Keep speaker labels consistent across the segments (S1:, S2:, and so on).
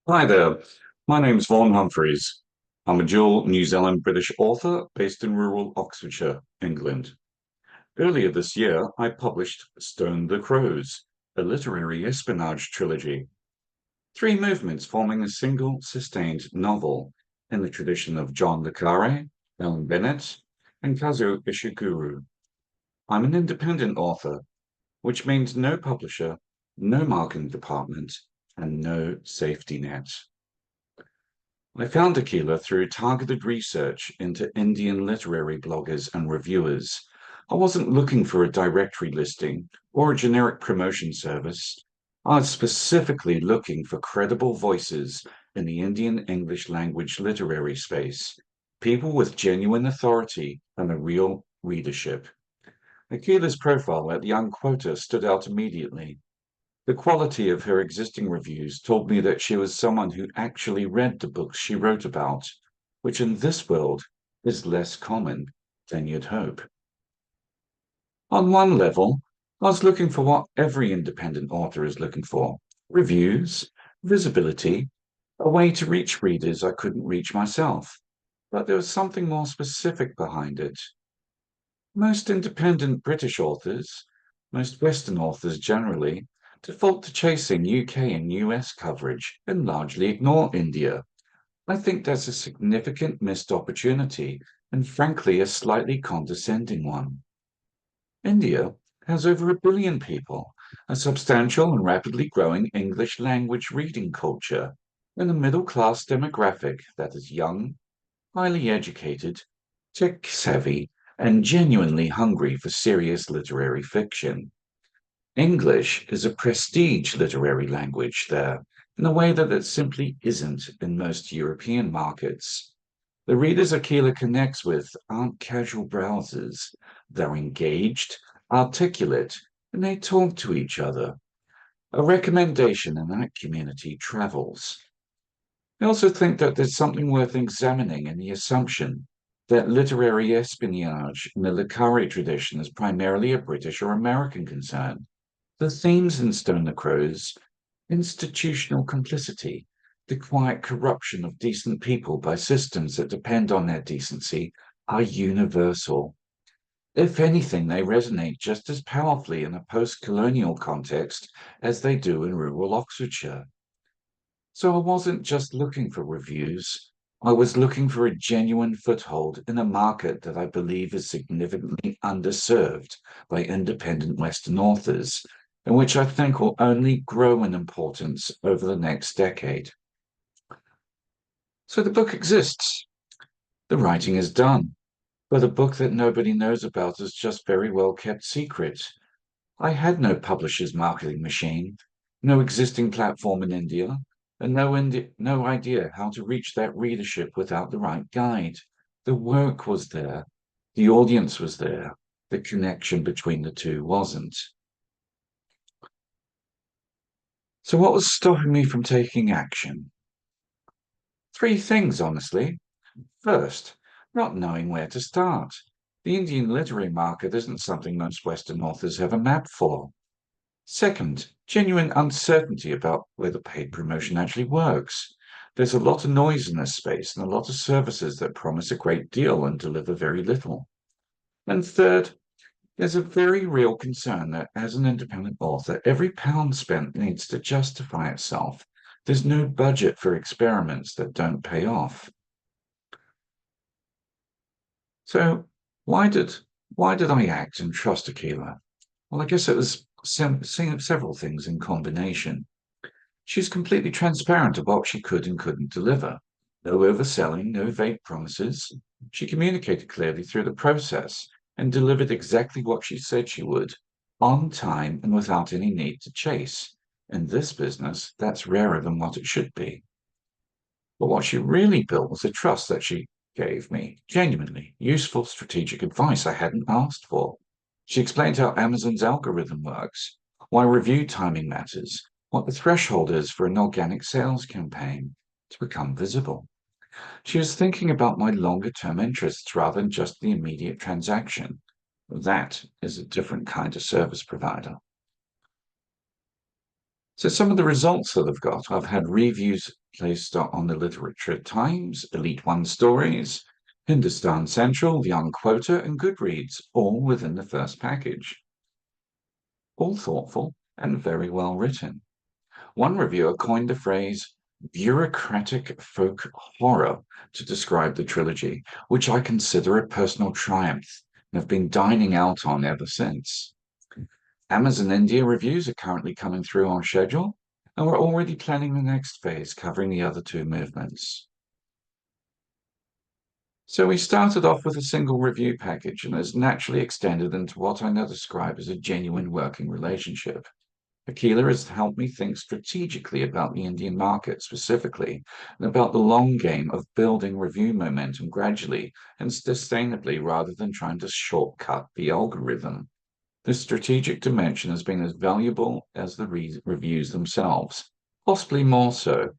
S1: Hi there. My name's Vaughan Humphreys. I'm a dual New Zealand British author based in rural Oxfordshire, England. Earlier this year, I published Stone the Crows, a literary espionage trilogy. Three movements forming a single sustained novel in the tradition of John le Carré, Ellen Bennett, and Kazuo Ishiguro. I'm an independent author, which means no publisher, no marketing department, and no safety net. I found Aquila through targeted research into Indian literary bloggers and reviewers. I wasn't looking for a directory listing or a generic promotion service. I was specifically looking for credible voices in the Indian English language literary space, people with genuine authority and a real readership. Aquila's profile at the Unquota stood out immediately. The quality of her existing reviews told me that she was someone who actually read the books she wrote about, which in this world is less common than you'd hope. On one level, I was looking for what every independent author is looking for: reviews, visibility, a way to reach readers I couldn't reach myself. But there was something more specific behind it. Most independent British authors, most Western authors generally, default to chasing UK and US coverage and largely ignore India. I think that's a significant missed opportunity and frankly a slightly condescending one. India has over 1 billion people, a substantial and rapidly growing English language reading culture, and a middle class demographic that is young, highly educated, tech savvy, and genuinely hungry for serious literary fiction. English is a prestige literary language there, in a way that it simply isn't in most European markets. The readers Aquila connects with aren't casual browsers. They're engaged, articulate, and they talk to each other. A recommendation in that community travels. I also think that there's something worth examining in the assumption that literary espionage in the Le Carré tradition is primarily a British or American concern. The themes in Stone the Crows, institutional complicity, the quiet corruption of decent people by systems that depend on their decency, are universal. If anything, they resonate just as powerfully in a post colonial context as they do in rural Oxfordshire. So I wasn't just looking for reviews. I was looking for a genuine foothold in a market that I believe is significantly underserved by independent Western authors, and which I think will only grow in importance over the next decade. So the book exists. The writing is done, but a book that nobody knows about is just very well kept secret. I had no publisher's marketing machine, no existing platform in India, and no idea how to reach that readership without the right guide. The work was there, the audience was there, the connection between the two wasn't. So, what was stopping me from taking action? Three things, honestly. First, not knowing where to start. The Indian literary market isn't something most Western authors have a map for. Second, genuine uncertainty about whether paid promotion actually works. There's a lot of noise in this space and a lot of services that promise a great deal and deliver very little. And third, there's a very real concern that as an independent author, every pound spent needs to justify itself. There's no budget for experiments that don't pay off. So why did I act and trust Aquila? Well, I guess it was several things in combination. She's completely transparent about what she could and couldn't deliver. No overselling, no vague promises. She communicated clearly through the process and delivered exactly what she said she would, on time and without any need to chase. In this business, that's rarer than what it should be. But what she really built was a trust that she gave me, genuinely useful strategic advice I hadn't asked for. She explained how Amazon's algorithm works, why review timing matters, what the threshold is for an organic sales campaign to become visible. She was thinking about my longer term interests rather than just the immediate transaction. That is a different kind of service provider. So some of the results that I've got, I've had reviews placed on the Literature Times, Elite One Stories, Hindustan Central, The Unquoter, and Goodreads, all within the first package. All thoughtful and very well written. One reviewer coined the phrase bureaucratic folk horror to describe the trilogy, which I consider a personal triumph and have been dining out on ever since. Amazon India reviews are currently coming through on schedule, and we're already planning the next phase covering the other two movements. So we started off with a single review package and has naturally extended into what I now describe as a genuine working relationship. Aquila has helped me think strategically about the Indian market specifically and about the long game of building review momentum gradually and sustainably rather than trying to shortcut the algorithm. This strategic dimension has been as valuable as the reviews themselves, possibly more so,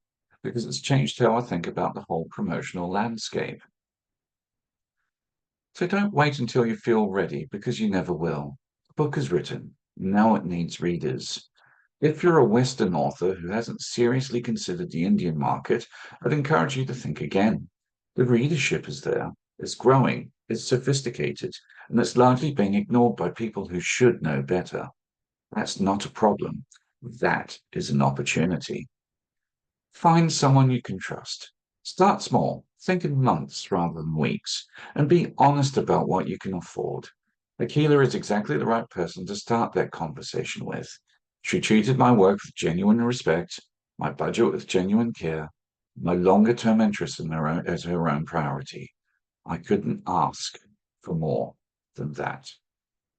S1: because it's changed how I think about the whole promotional landscape. So don't wait until you feel ready, because you never will. The book is written. Now it needs readers. If you're a Western author who hasn't seriously considered the Indian market, I'd encourage you to think again. The readership is there, it's growing, it's sophisticated, and it's largely being ignored by people who should know better. That's not a problem. That is an opportunity. Find someone you can trust. Start small, think in months rather than weeks, and be honest about what you can afford. Aquila is exactly the right person to start that conversation with. She treated my work with genuine respect, my budget with genuine care, my longer-term interests in her own, as her own priority. I couldn't ask for more than that.